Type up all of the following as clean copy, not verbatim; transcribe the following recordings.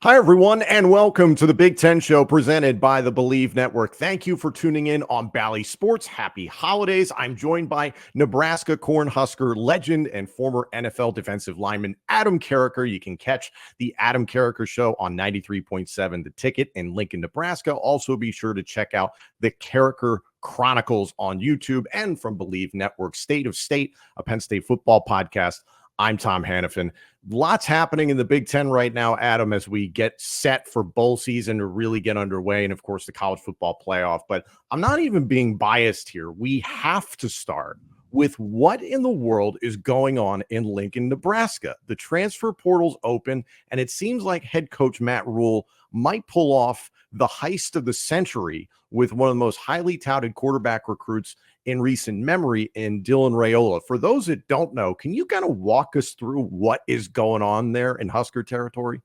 Hi, everyone, and welcome to the Big Ten Show presented by the Believe Network. Thank you for tuning in on Bally Sports. Happy holidays. I'm joined by Nebraska Cornhusker legend and former NFL defensive lineman Adam Carriker. You can catch the Adam Carriker Show on 93.7 The Ticket in Lincoln, Nebraska. Also, be sure to check out the Carriker Chronicles on YouTube and from Believe Network, State of State, a Penn State football podcast. I'm Tom Hannifan. Lots happening in the Big Ten right now, Adam, as we get set for bowl season to really get underway, and of course the college football playoff. But I'm not even being biased here. We have to start with what in the world is going on in Lincoln, Nebraska. The transfer portal's open, and it seems like head coach Matt Rule might pull off the heist of the century with one of the most highly touted quarterback recruits in recent memory in Dylan Raiola. For those that don't know, can you kind of walk us through what is going on there in Husker territory?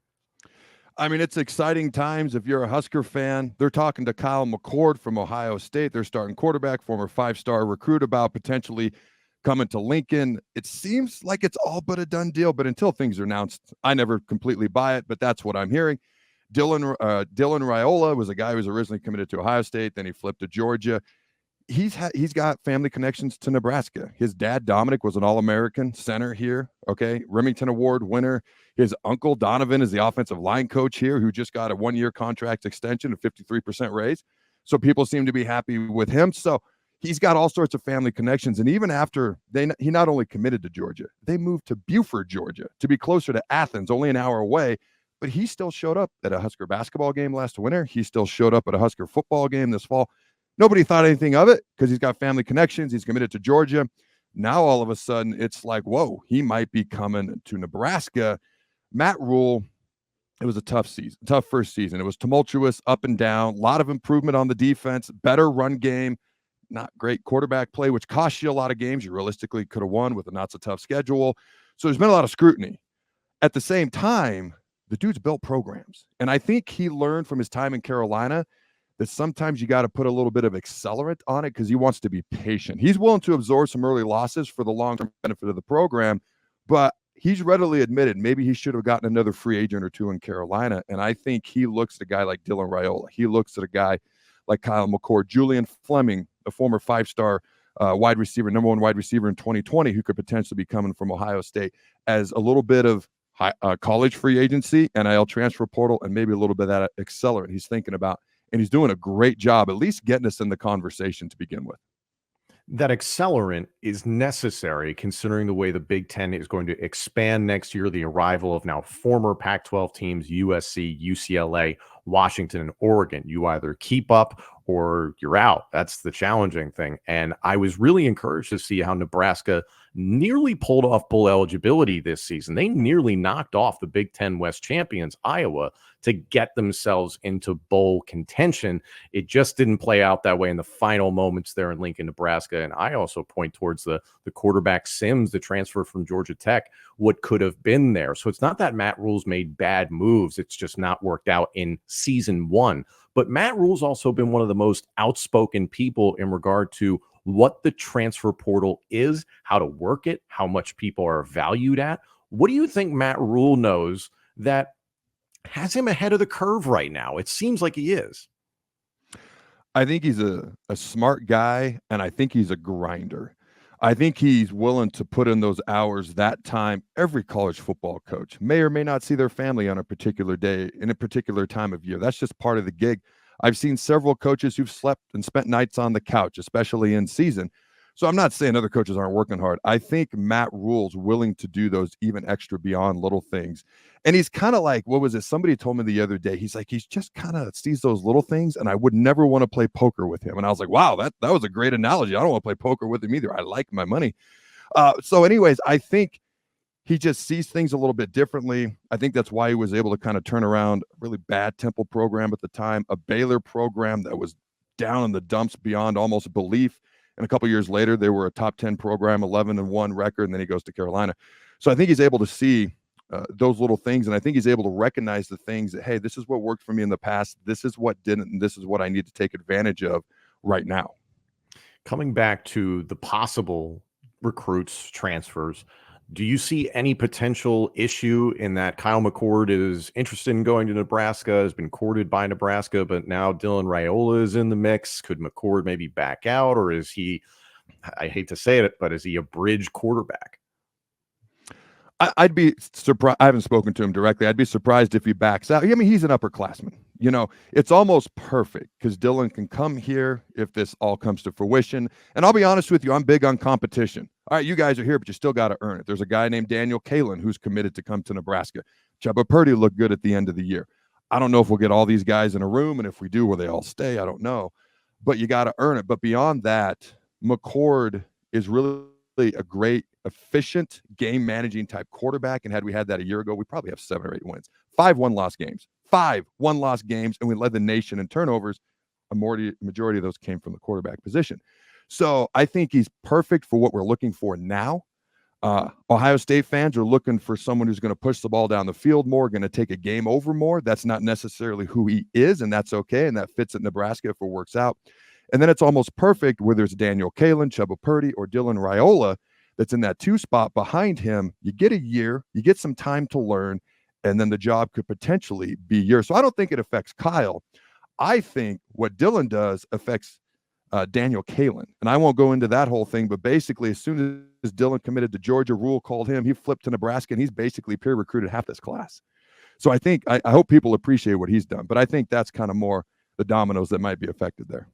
I mean, it's exciting times if you're a Husker fan. They're talking to Kyle McCord from Ohio State, their starting quarterback, former five-star recruit, about potentially coming to Lincoln. It seems like it's all but a done deal, but until things are announced, I never completely buy it, but that's what I'm hearing. Dylan Raiola was a guy who was originally committed to Ohio State, then he flipped to Georgia. He's got family connections to Nebraska. His dad, Dominic, was an All-American center here, okay? Remington Award winner. His uncle, Donovan, is the offensive line coach here who just got a one-year contract extension, a 53% raise. So people seem to be happy with him. So he's got all sorts of family connections. And even after he not only committed to Georgia, they moved to Buford, Georgia, to be closer to Athens, only an hour away. But he still showed up at a Husker basketball game last winter. He still showed up at a Husker football game this fall. Nobody thought anything of it because he's got family connections. He's committed to Georgia. Now, all of a sudden, it's like, whoa, he might be coming to Nebraska. Matt Rule, it was a tough season, tough first season. It was tumultuous, up and down, a lot of improvement on the defense, better run game, not great quarterback play, which cost you a lot of games you realistically could have won with a not-so-tough schedule. So there's been a lot of scrutiny. At the same time, the dude's built programs. And I think he learned from his time in Carolina that sometimes you got to put a little bit of accelerant on it because he wants to be patient. He's willing to absorb some early losses for the long-term benefit of the program, but he's readily admitted maybe he should have gotten another free agent or two in Carolina. And I think he looks at a guy like Dylan Raiola. He looks at a guy like Kyle McCord, Julian Fleming, a former five-star wide receiver, number one wide receiver in 2020, who could potentially be coming from Ohio State, as a little bit of college free agency, NIL transfer portal, and maybe a little bit of that accelerant he's thinking about. And he's doing a great job, at least getting us in the conversation to begin with. That accelerant is necessary considering the way the Big Ten is going to expand next year, the arrival of now former Pac-12 teams, USC, UCLA, Washington, and Oregon. You either keep up or you're out. That's the challenging thing. And I was really encouraged to see how Nebraska nearly pulled off bowl eligibility this season. They nearly knocked off the Big Ten West champions, Iowa, to get themselves into bowl contention. It just didn't play out that way in the final moments there in Lincoln, Nebraska. And I also point towards the quarterback Sims, the transfer from Georgia Tech, what could have been there. So it's not that Matt Rule's made bad moves. It's just not worked out in season one. But Matt Rule's also been one of the most outspoken people in regard to what the transfer portal is, how to work it, how much people are valued at. What do you think Matt Rule knows that has him ahead of the curve right now? It seems like he is. I think he's a smart guy, and I think he's a grinder. I think he's willing to put in those hours, that time. Every college football coach may or may not see their family on a particular day in a particular time of year. That's just part of the gig. I've seen several coaches who've slept and spent nights on the couch, especially in season. So I'm not saying other coaches aren't working hard. I think Matt Rule's willing to do those even extra beyond little things. And he's kind of like, what was it? Somebody told me the other day, he's like, he's just kind of sees those little things, and I would never want to play poker with him. And I was like, wow, that was a great analogy. I don't want to play poker with him either. I like my money. So anyways, I think he just sees things a little bit differently. I think that's why he was able to kind of turn around a really bad Temple program at the time, a Baylor program that was down in the dumps beyond almost belief. And a couple years later, they were a top 10 program, 11-1 record, and then he goes to Carolina. So I think he's able to see those little things, and I think he's able to recognize the things that, hey, this is what worked for me in the past, this is what didn't, and this is what I need to take advantage of right now. Coming back to the possible recruits, transfers, Do you see any potential issue in that Kyle McCord is interested in going to Nebraska, has been courted by Nebraska, but now Dylan Raiola is in the mix? Could McCord maybe back out, or is he, I hate to say it, but is he a bridge quarterback? I'd be surprised. I haven't spoken to him directly. I'd be surprised if he backs out. I mean, he's an upperclassman. It's almost perfect because Dylan can come here if this all comes to fruition. And I'll be honest with you, I'm big on competition. All right, you guys are here, but you still got to earn it. There's a guy named Daniel Kalen who's committed to come to Nebraska. Chuba Purdy looked good at the end of the year. I don't know if we'll get all these guys in a room, and if we do, will they all stay? I don't know. But you got to earn it. But beyond that, McCord is really a great, efficient game managing type quarterback. And had we had that a year ago, we probably have 7 or 8 wins. 5 1-loss games, 5 1-loss games, and we led the nation in turnovers. A majority of those came from the quarterback position. So I think he's perfect for what we're looking for now. Ohio State fans are looking for someone who's going to push the ball down the field more, going to take a game over more. That's not necessarily who he is, and that's okay. And that fits at Nebraska if it works out. And then it's almost perfect whether it's Daniel Kalen, Chuba Purdy, or Dylan Raiola that's in that 2 spot behind him. You get a year, you get some time to learn, and then the job could potentially be yours. So I don't think it affects Kyle. I think what Dylan does affects Daniel Kalen. And I won't go into that whole thing, but basically as soon as Dylan committed to Georgia, Rule called him, he flipped to Nebraska, and he's basically peer recruited half this class. So I think, I hope people appreciate what he's done, but I think that's kind of more the dominoes that might be affected there.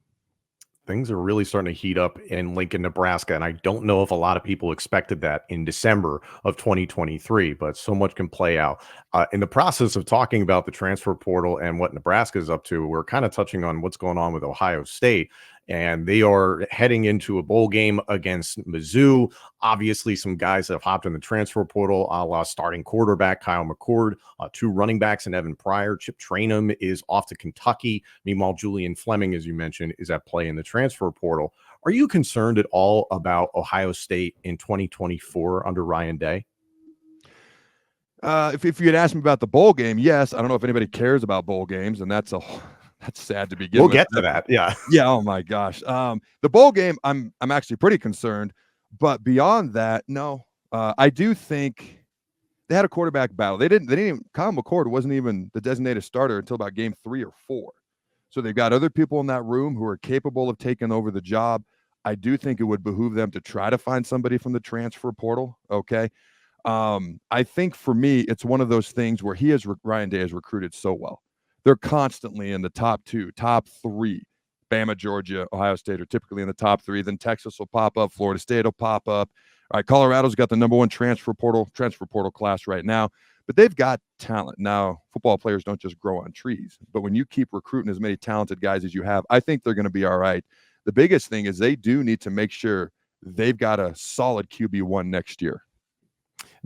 Things are really starting to heat up in Lincoln, Nebraska, and I don't know if a lot of people expected that in December of 2023, but so much can play out. In the process of talking about the transfer portal and what Nebraska is up to, we're kind of touching on what's going on with Ohio State, and they are heading into a bowl game against Mizzou. Obviously, some guys that have hopped in the transfer portal, a la starting quarterback Kyle McCord, 2 running backs in Evan Pryor. Chip Trainum is off to Kentucky. Meanwhile, Julian Fleming, as you mentioned, is at play in the transfer portal. Are you concerned at all about Ohio State in 2024 under Ryan Day? If you had asked me about the bowl game, yes. I don't know if anybody cares about bowl games, and that's sad to begin with. We'll get to that. Yeah. Yeah. Oh my gosh. The bowl game, I'm actually pretty concerned, but beyond that, no. I do think they had a quarterback battle. They didn't even, Kyle McCord wasn't even the designated starter until about game 3 or 4. So they've got other people in that room who are capable of taking over the job. I do think it would behoove them to try to find somebody from the transfer portal. Okay. I think for me, it's one of those things where Ryan Day has recruited so well. They're constantly in the top 2, top 3. Bama, Georgia, Ohio State are typically in the top 3. Then Texas will pop up. Florida State will pop up. All right, Colorado's got the number 1 transfer portal class right now. But they've got talent. Now, football players don't just grow on trees. But when you keep recruiting as many talented guys as you have, I think they're going to be all right. The biggest thing is they do need to make sure they've got a solid QB1 next year.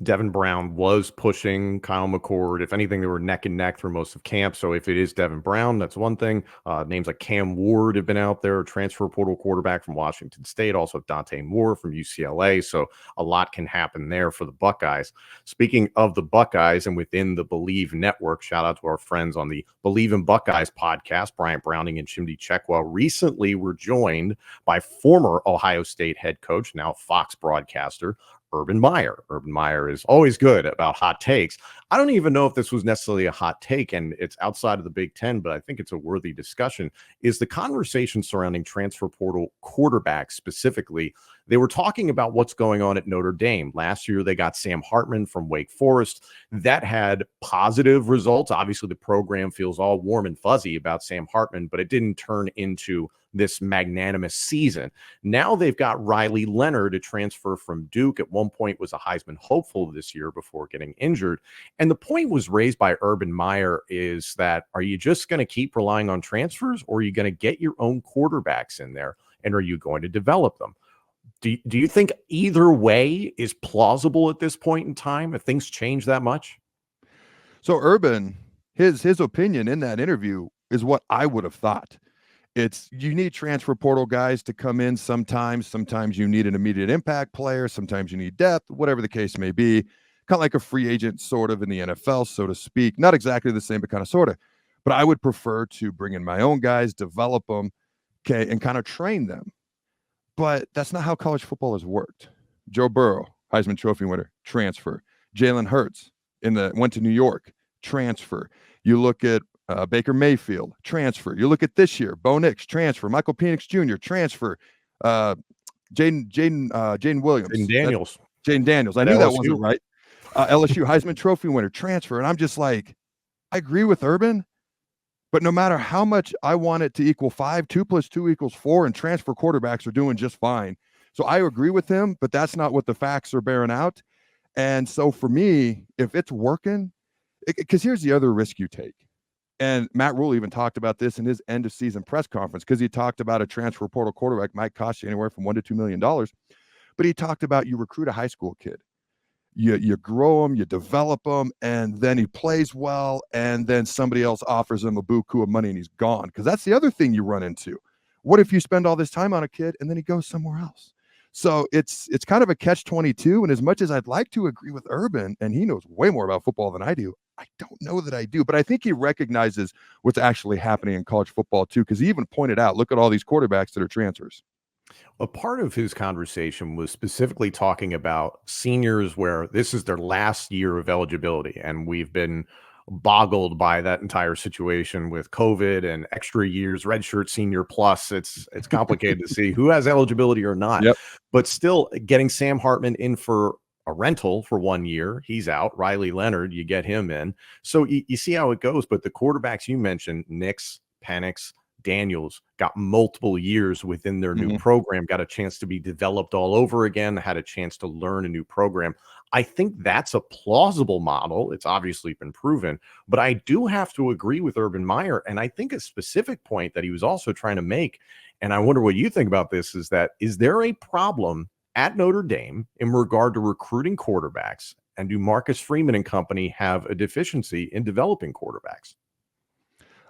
Devin Brown was pushing Kyle McCord. If anything, they were neck and neck through most of camp. So if it is Devin Brown, that's one thing. Names like Cam Ward have been out there, transfer portal quarterback from Washington State, also Dante Moore from UCLA. So a lot can happen there for the Buckeyes. Speaking of the Buckeyes and within the Believe Network, shout out to our friends on the Believe in Buckeyes podcast. Bryant Browning and Chimdi Checkwell recently were joined by former Ohio State head coach, now Fox broadcaster, Urban Meyer. Urban Meyer is always good about hot takes. I don't even know if this was necessarily a hot take, and it's outside of the Big Ten, but I think it's a worthy discussion, is the conversation surrounding transfer portal quarterbacks specifically. They were talking about what's going on at Notre Dame. Last year, they got Sam Hartman from Wake Forest. That had positive results. Obviously, the program feels all warm and fuzzy about Sam Hartman, but it didn't turn into this magnanimous season. Now they've got Riley Leonard, a transfer from Duke. At one point was a Heisman hopeful this year before getting injured. And the point was raised by Urban Meyer is that, are you just going to keep relying on transfers, or are you going to get your own quarterbacks in there, and are you going to develop them? Do you think either way is plausible at this point in time, if things change that much? So Urban, his opinion in that interview is what I would have thought. It's, you need transfer portal guys to come in sometimes. Sometimes you need an immediate impact player. Sometimes you need depth, whatever the case may be. Kind of like a free agent sort of in the NFL, so to speak. Not exactly the same, but kind of sort of. But I would prefer to bring in my own guys, develop them, okay, and kind of train them. But that's not how college football has worked. Joe Burrow, Heisman Trophy winner, transfer. Jalen Hurts went to New York, transfer. You look at Baker Mayfield, transfer. You look at this year, Bo Nix, transfer. Michael Penix Jr., transfer. Jaden Williams. And Daniels. Jaden Daniels. I knew that wasn't right. LSU Heisman Trophy winner, transfer. And I'm just like, I agree with Urban, but no matter how much I want it to equal 5, 2 + 2 = 4, and transfer quarterbacks are doing just fine. So I agree with him, but that's not what the facts are bearing out. And so for me, if it's working, because here's the other risk you take. And Matt Rule even talked about this in his end of season press conference, because he talked about a transfer portal quarterback might cost you anywhere from $1 to $2 million. But he talked about you recruit a high school kid. You grow him, you develop him, and then he plays well, and then somebody else offers him a buku of money and he's gone. Because that's the other thing you run into. What if you spend all this time on a kid and then he goes somewhere else? So it's kind of a catch-22. And as much as I'd like to agree with Urban, and he knows way more about football than I do, I don't know that I do. But I think he recognizes what's actually happening in college football too, because he even pointed out, look at all these quarterbacks that are transfers. A part of his conversation was specifically talking about seniors where this is their last year of eligibility. And we've been boggled by that entire situation with COVID and extra years, redshirt senior plus. It's complicated to see who has eligibility or not. Yep. But still, getting Sam Hartman in for a rental for 1 year, he's out. Riley Leonard, you get him in. So you see how it goes. But the quarterbacks you mentioned, Nix, Penix, Daniels, got multiple years within their new program, got a chance to be developed all over again, had a chance to learn a new program. I think that's a plausible model. It's obviously been proven, but I do have to agree with Urban Meyer. And I think a specific point that he was also trying to make, and I wonder what you think about this, is there a problem at Notre Dame in regard to recruiting quarterbacks? And do Marcus Freeman and company have a deficiency in developing quarterbacks?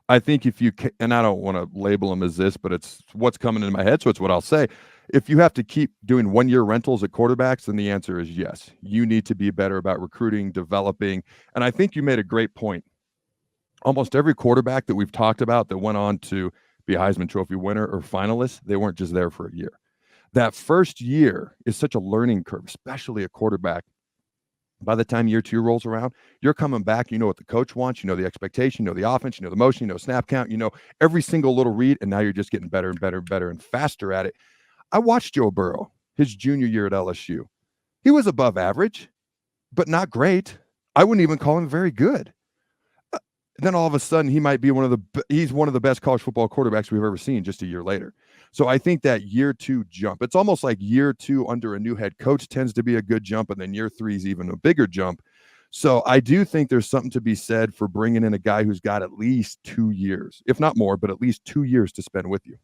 I think if you can, and I don't want to label them as this, but it's what's coming into my head, so it's what I'll say. If you have to keep doing 1-year rentals at quarterbacks, then the answer is yes. You need to be better about recruiting, developing. And I think you made a great point. Almost every quarterback that we've talked about that went on to be a Heisman Trophy winner or finalist, they weren't just there for a year. That first year is such a learning curve, especially a quarterback. By the time year 2 rolls around, you're coming back. You know what the coach wants. You know the expectation. You know the offense. You know the motion. You know snap count. You know every single little read. And now you're just getting better and better and better and faster at it. I watched Joe Burrow his junior year at LSU. He was above average, but not great. I wouldn't even call him very good. Then all of a sudden, he's one of the best college football quarterbacks we've ever seen just a year later. So I think that year 2 jump, it's almost like year 2 under a new head coach tends to be a good jump, and then year 3 is even a bigger jump. So I do think there's something to be said for bringing in a guy who's got at least 2 years, if not more, but at least 2 years to spend with you.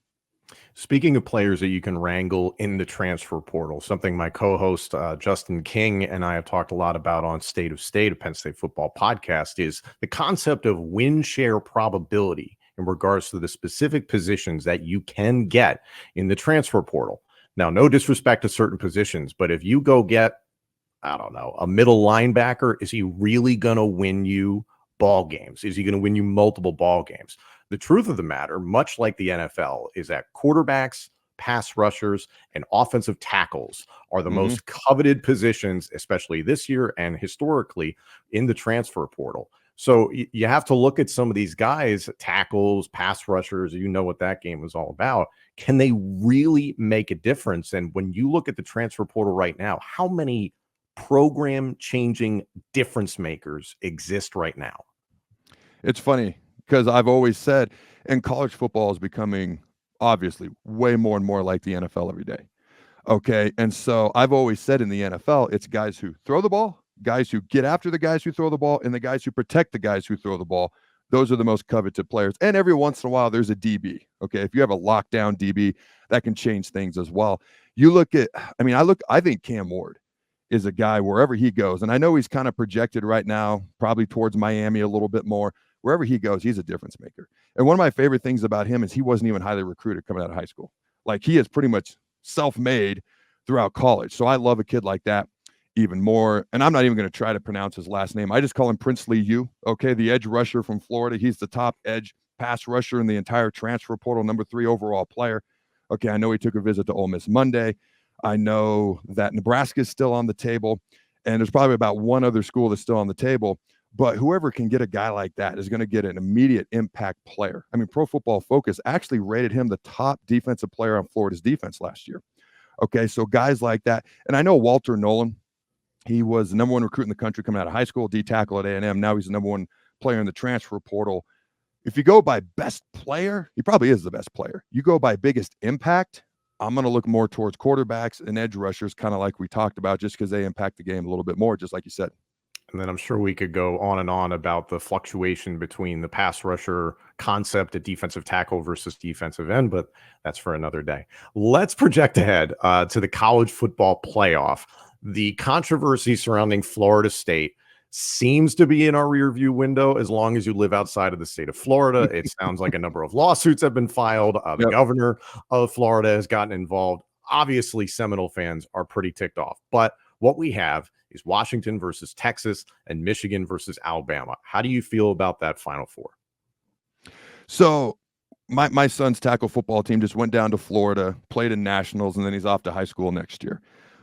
Speaking of players that you can wrangle in the transfer portal, something my co-host Justin King and I have talked a lot about on State of State, a Penn State football podcast, is the concept of win share probability in regards to the specific positions that you can get in the transfer portal. Now, no disrespect to certain positions, but if you go get, I don't know, a middle linebacker, is he really going to win you ball games? Is he going to win you multiple ball games? The truth of the matter, much like the NFL, is that quarterbacks, pass rushers, and offensive tackles are the most coveted positions, especially this year and historically, in the transfer portal. So you have to look at some of these guys, tackles, pass rushers, you know what that game was all about. Can they really make a difference? And when you look at the transfer portal right now, how many program-changing difference makers exist right now? It's funny, because I've always said, and college football is becoming obviously way more and more like the NFL every day. Okay. And so I've always said in the NFL, it's guys who throw the ball, guys who get after the guys who throw the ball, and the guys who protect the guys who throw the ball. Those are the most coveted players. And every once in a while, there's a DB. Okay. If you have a lockdown DB, that can change things as well. You look at, I think Cam Ward is a guy wherever he goes. And I know he's kind of projected right now, probably towards Miami a little bit more. Wherever he goes, he's a difference maker. And one of my favorite things about him is he wasn't even highly recruited coming out of high school. Like, he is pretty much self-made throughout college. So I love a kid like that even more. And I'm not even going to try to pronounce his last name. I just call him Princely U. Okay. The edge rusher from Florida. He's the top edge pass rusher in the entire transfer portal, number 3 overall player. Okay. I know he took a visit to Ole Miss Monday. I know that Nebraska is still on the table, and there's probably about one other school that's still on the table. But whoever can get a guy like that is going to get an immediate impact player. I mean, Pro Football Focus actually rated him the top defensive player on Florida's defense last year. Okay, so guys like that. And I know Walter Nolan, he was the number one recruit in the country coming out of high school, D tackle at A&M. Now he's the number one player in the transfer portal. If you go by best player, he probably is the best player. You go by biggest impact, I'm going to look more towards quarterbacks and edge rushers, kind of like we talked about, just because they impact the game a little bit more, just like you said. And then I'm sure we could go on and on about the fluctuation between the pass rusher concept at defensive tackle versus defensive end, but that's for another day. Let's project ahead to the college football playoff. The controversy surrounding Florida State seems to be in our rearview window as long as you live outside of the state of Florida. It sounds like a number of lawsuits have been filed. The governor of Florida has gotten involved. Obviously, Seminole fans are pretty ticked off, but what we have is Washington versus Texas and Michigan versus Alabama. How do you feel about that Final Four? So my son's tackle football team just went down to Florida, played in nationals, and then he's off to high school next year.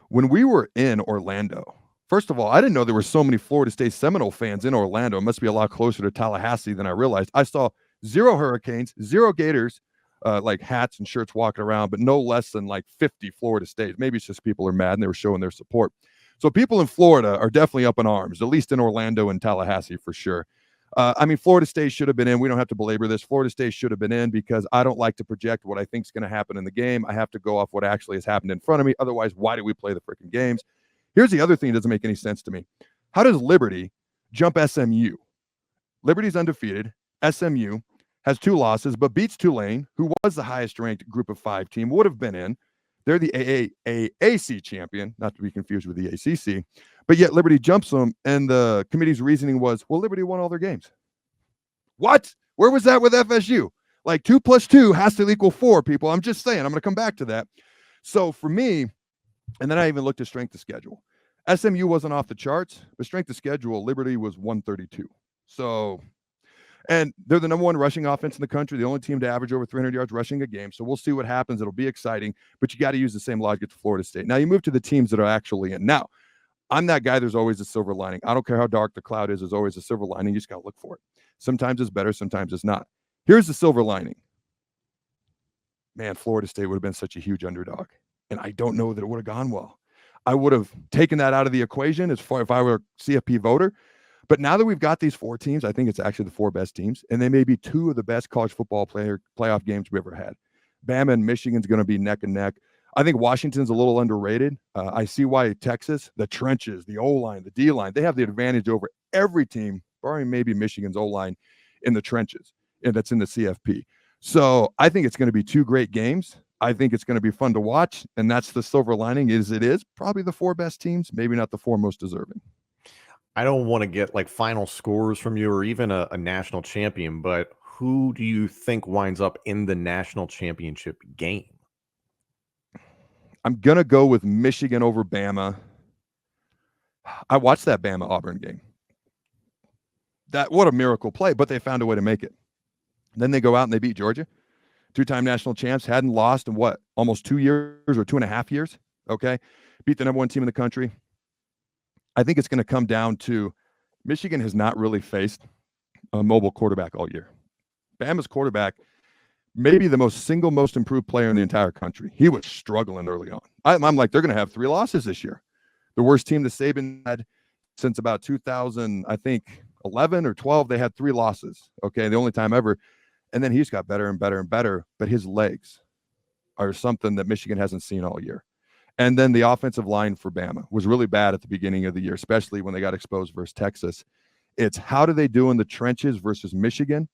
When we were in Orlando, first of all, I didn't know there were so many Florida State Seminole fans in Orlando. It must be a lot closer to Tallahassee than I realized. I saw 0 Hurricanes, 0 Gators, like hats and shirts walking around, but no less than like 50 Florida State. Maybe it's just people are mad and they were showing their support. So people in Florida are definitely up in arms, at least in Orlando and Tallahassee for sure. I mean, Florida State should have been in. We don't have to belabor this. Florida State should have been in because I don't like to project what I think is going to happen in the game. I have to go off what actually has happened in front of me. Otherwise, why do we play the freaking games? Here's the other thing that doesn't make any sense to me. How does Liberty jump SMU? Liberty's undefeated. SMU has 2 losses, but beats Tulane, who was the highest ranked group of 5 team, would have been in. They're the AAC champion, not to be confused with the ACC, but yet Liberty jumps them, and the committee's reasoning was, well, Liberty won all their games. What? Where was that with FSU? Like 2 + 2 has to equal 4, people. I'm just saying. I'm going to come back to that. So for me, and then I even looked at strength of schedule. SMU wasn't off the charts, but strength of schedule, Liberty was 132. So, and they're the number 1 rushing offense in the country, the only team to average over 300 yards rushing a game. So we'll see what happens. It'll be exciting, but you got to use the same logic to Florida State. Now you move to the teams that are actually in. Now, I'm that guy. There's always a silver lining. I don't care how dark the cloud is. There's always a silver lining. You just got to look for it. Sometimes it's better. Sometimes it's not. Here's the silver lining. Man, Florida State would have been such a huge underdog, and I don't know that it would have gone well. I would have taken that out of the equation as far if I were a CFP voter. But now that we've got these 4 teams, I think it's actually the 4 best teams, and they may be 2 of the best college football playoff games we ever had. Bama and Michigan's going to be neck and neck. I think Washington's a little underrated. I see why Texas, the trenches, the O-line, the D-line, they have the advantage over every team, barring maybe Michigan's O-line in the trenches, and that's in the CFP. So I think it's going to be 2 great games. I think it's going to be fun to watch, and that's the silver lining is it is probably the 4 best teams, maybe not the 4 most deserving. I don't want to get like final scores from you or even a national champion, but who do you think winds up in the national championship game? I'm going to go with Michigan over Bama. I watched that Bama-Auburn game. What a miracle play, but they found a way to make it. Then they go out and they beat Georgia. 2-time national champs, hadn't lost in what, almost 2 years or 2.5 years? Okay. Beat the number 1 team in the country. I think it's going to come down to Michigan has not really faced a mobile quarterback all year. Bama's quarterback, maybe the most improved player in the entire country. He was struggling early on. I'm like, they're going to have 3 losses this year. The worst team that Saban had since about 2000, I think 11 or 12, they had 3 losses. Okay. The only time ever. And then he's got better and better and better, but his legs are something that Michigan hasn't seen all year. And then the offensive line for Bama was really bad at the beginning of the year, especially when they got exposed versus Texas. It's how do they do in the trenches versus Michigan?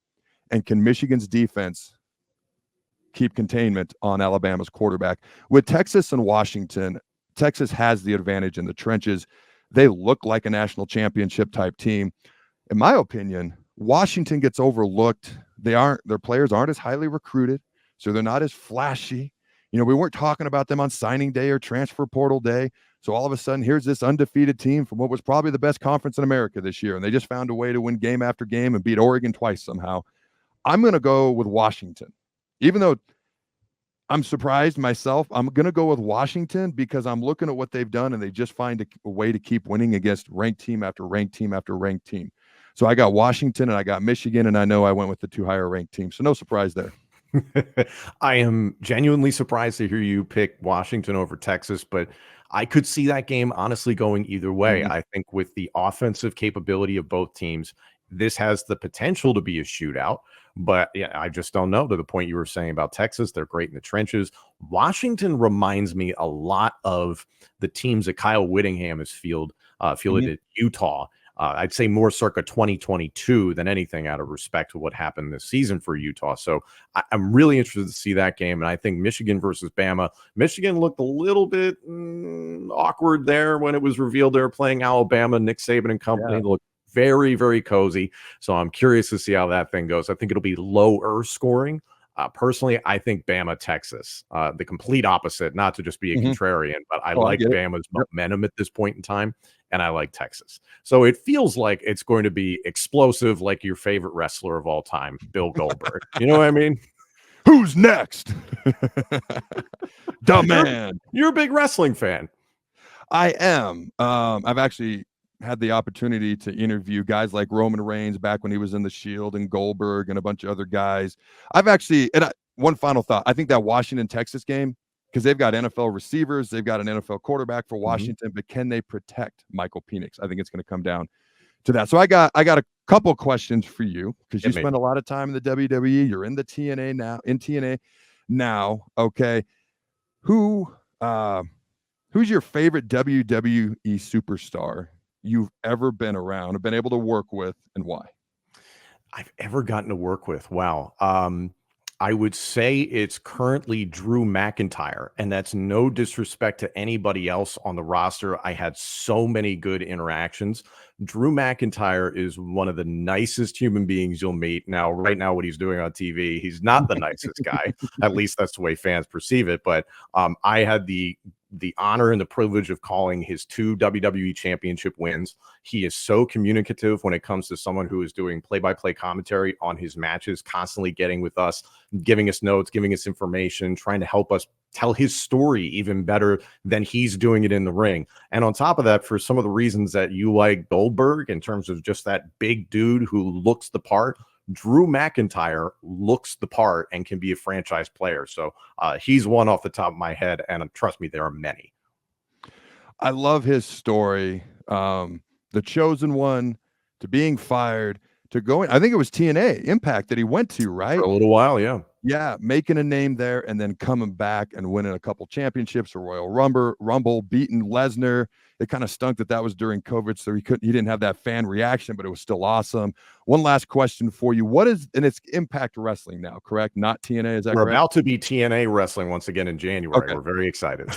And can Michigan's defense keep containment on Alabama's quarterback? With Texas and Washington, Texas has the advantage in the trenches. They look like a national championship type team. In my opinion, Washington gets overlooked. Their players aren't as highly recruited, so they're not as flashy. You know, we weren't talking about them on signing day or transfer portal day. So all of a sudden, here's this undefeated team from what was probably the best conference in America this year, and they just found a way to win game after game and beat Oregon twice somehow. I'm going to go with Washington, even though I'm surprised myself. I'm going to go with Washington because I'm looking at what they've done and they just find a way to keep winning against ranked team after ranked team after ranked team. So I got Washington and I got Michigan, and I know I went with the 2 higher ranked teams. So no surprise there. I am genuinely surprised to hear you pick Washington over Texas, but I could see that game honestly going either way. Mhm. I think with the offensive capability of both teams, this has the potential to be a shootout. But yeah, I just don't know. To the point you were saying about Texas, they're great in the trenches. Washington reminds me a lot of the teams that Kyle Whittingham has fielded Mhm. at Utah. I'd say more circa 2022 than anything out of respect to what happened this season for Utah. So I'm really interested to see that game. And I think Michigan versus Bama. Michigan looked a little bit awkward there when it was revealed they were playing Alabama. Nick Saban and company Yeah. looked very, very cozy. So I'm curious to see how that thing goes. I think it'll be lower scoring. Personally, I think Bama, Texas, the complete opposite, not to just be a Mhm. contrarian, but I Oh, I like get it. Bama's Yep. momentum at this point in time, and I like Texas. So it feels like it's going to be explosive, like your favorite wrestler of all time, Bill Goldberg. You know what I mean? Who's next? The You're man. you're a big wrestling fan. I am. I've actually had the opportunity to interview guys like Roman Reigns back when he was in the Shield, and Goldberg and a bunch of other guys. I've actually, one final thought. I think that Washington Texas game, because they've got NFL receivers, they've got an NFL quarterback for Mhm. Washington, but can they protect Michael Penix? I think it's going to come down to that. So I got a couple questions for you because you Hit me. spend a lot of time in the WWE. You're in the TNA now, in TNA now. Okay, who uh who's your favorite WWE superstar you've ever been around or been able to work with, and why? I've ever gotten to work with. Wow. I would say it's currently Drew McIntyre, and that's no disrespect to anybody else on the roster. I had so many good interactions. Drew McIntyre is one of the nicest human beings you'll meet. Now, right now, what he's doing on TV, he's not the nicest guy. At least that's the way fans perceive it. But I had the honor and the privilege of calling his 2 WWE championship wins. He is so communicative when it comes to someone who is doing play-by-play commentary on his matches, constantly getting with us, giving us notes, giving us information, trying to help us tell his story even better than he's doing it in the ring. And on top of that, for some of the reasons that you like Goldberg in terms of just that big dude who looks the part, Drew McIntyre looks the part and can be a franchise player. So he's one off the top of my head. And trust me, there are many. I love his story. The chosen one to being fired to going, I think it was TNA Impact that he went to, For right? a little while, yeah. Yeah, making a name there and then coming back and winning a couple championships, a Royal Rumble, beating Lesnar. It kind of stunk that was during COVID, so he didn't have that fan reaction, but it was still awesome. One last question for you: and it's Impact Wrestling now, correct? Not TNA, is that We're correct? about to be TNA wrestling once again in January. Okay, We're very excited.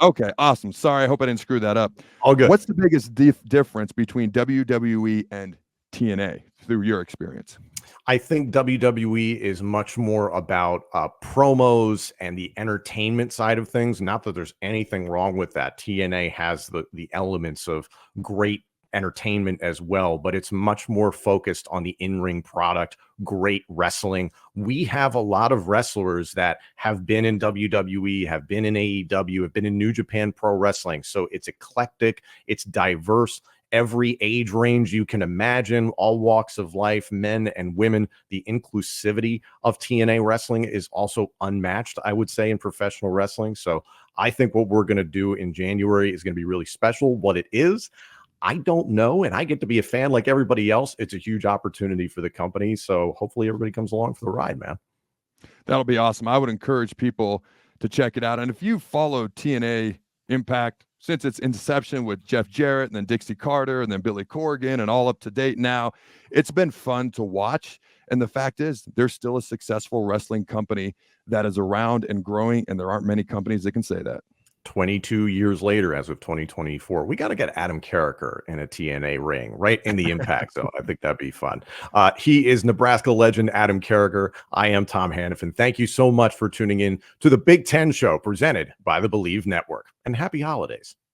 okay, awesome. Sorry, I hope I didn't screw that up. All good. What's the biggest difference between WWE and TNA through your experience? I think WWE is much more about promos and the entertainment side of things. Not that there's anything wrong with that. TNA has the elements of great entertainment as well, but it's much more focused on the in-ring product, great wrestling. We have a lot of wrestlers that have been in WWE, have been in AEW, have been in New Japan Pro Wrestling. So it's eclectic, it's diverse, every age range you can imagine, all walks of life, men and women. The inclusivity of TNA wrestling is also unmatched, I would say, in professional wrestling. So I think what we're going to do in January is going to be really special. What it is, I don't know. And I get to be a fan like everybody else. It's a huge opportunity for the company. So hopefully everybody comes along for the ride, man. That'll be awesome. I would encourage people to check it out. And if you follow TNA Impact since its inception with Jeff Jarrett and then Dixie Carter and then Billy Corgan and all up to date now, it's been fun to watch. And the fact is, there's still a successful wrestling company that is around and growing, and there aren't many companies that can say that. 22 years later, as of 2024, we got to get Adam Carriker in a TNA ring right in the impact zone. I think that'd be fun. He is Nebraska legend Adam Carriker. I am Tom Hannifan. Thank you so much for tuning in to the Big Ten Show presented by the Believe Network, and happy holidays.